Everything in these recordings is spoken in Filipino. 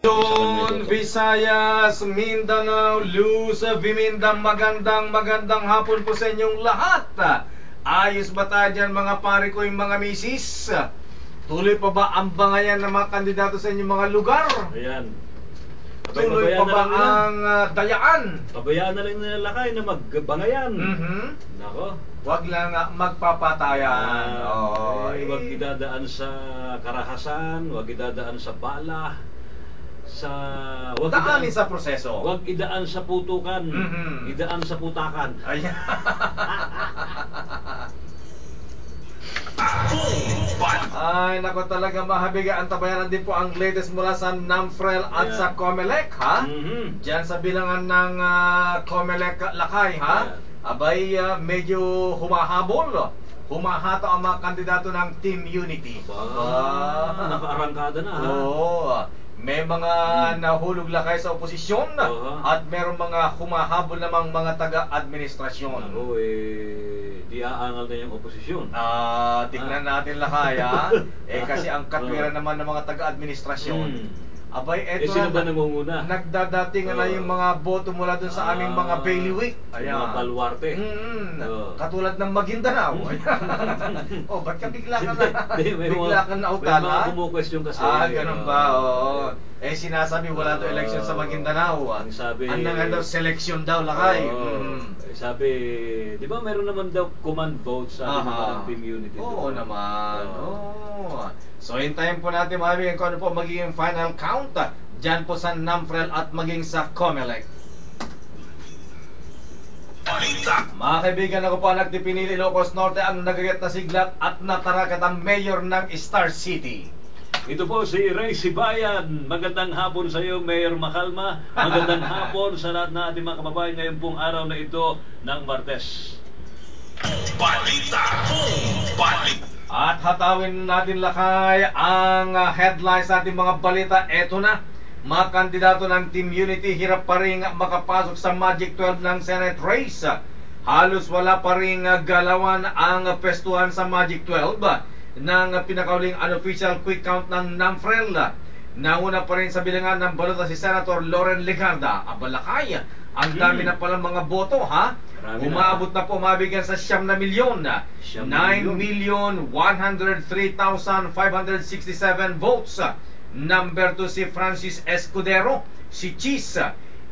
Luzon, Visayas, Mindanao, Visayas, magandang hapon po sa inyong lahat. Ayos ba tayo dyan mga pare ko, yung mga misis? Tuloy pa ba ang bangayan ng mga kandidato sa inyong mga lugar? Ayan. Tuloy pa ba ang dayaan? Pabayaan na lang nila lakay na magbangayan. Nako. Wag lang magpapatayan. Wag idadaan sa karahasan, wag idadaan sa bala, wag daanin sa proseso. Wag idaan sa putukan, idaan sa putakan. Ayan. Ay, nako talaga mahabiga ang tabayanan din po ang latest mula sa NAMFREL at sa COMELEC, ha? Diyan sa bilangan ng COMELEC lakay, ha? Abay, medyo humahabol. Humahata ang mga kandidato ng Team Unity. Nakaarangkada na, ha? Oo. May mga nahulog lakay sa oposisyon at merong mga humahabol namang mga taga-administrasyon. Oo, di aangal na yung oposisyon. Tingnan natin lakay, ha? Kasi ang katwiran naman ng mga taga-administrasyon. Abay, eto sino ba nangunguna? Nagdadating na yung mga boto mula dun sa aming mga bailiwick. Ayan. Mga baluarte. Katulad ng Maguindanao. Ba't ka bigla ka na utal, ha? May mga kumu-question kasi. Ganun ba? Sinasabi wala daw election sa Maguindanao. Ang nangan daw, selection daw, lakay. Sabi, di ba meron naman daw command vote sa mga Team Unity? Oo naman. So, hintayin po natin mahabigin kung ano po magiging final count dyan po sa NAMFREL at maging sa COMELEC. Mga kaibigan, ako po ang nagtipinili Ilocos Norte ang nagagat na siglat at natarakat ang mayor ng Star City. Ito po si Ray Sibayan. Magandang hapon sa iyo, Mayor Makalma. Magandang hapon sa lahat na ating mga kababayan ngayon pong araw na ito ng Martes. At hatawin natin lakay ang headlines sa ating mga balita. Eto na, mga kandidato ng Team Unity hirap pa rin makapasok sa Magic 12 ng Senate race. Halos wala pa rin galawan ang pestuhan sa Magic 12 ng pinakauling unofficial quick count ng NAMFREL. Nauna pa rin sa bilangan ng balota si Senator Loren Legarda. Abalakay, ang dami na palang mga boto, ha? Umaabot na po mabigyan sa 9 na milyon. 9,103,567 votes. Number 2 si Francis Escudero. Si Cheese,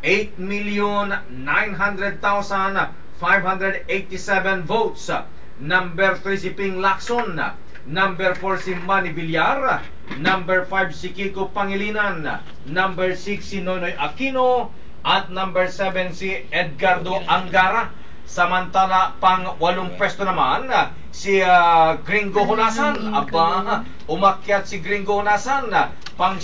8,900,587 votes. Number 3 si Ping Lacson. Number 4 si Manny Villar. Number 5 si Kiko Pangilinan. Number 6 si Nonoy Aquino. At number 7 si Edgardo Angara. Samantala, pang 8 pwesto naman si Gringo Honasan. Umakyat si Gringo Honasan. Pang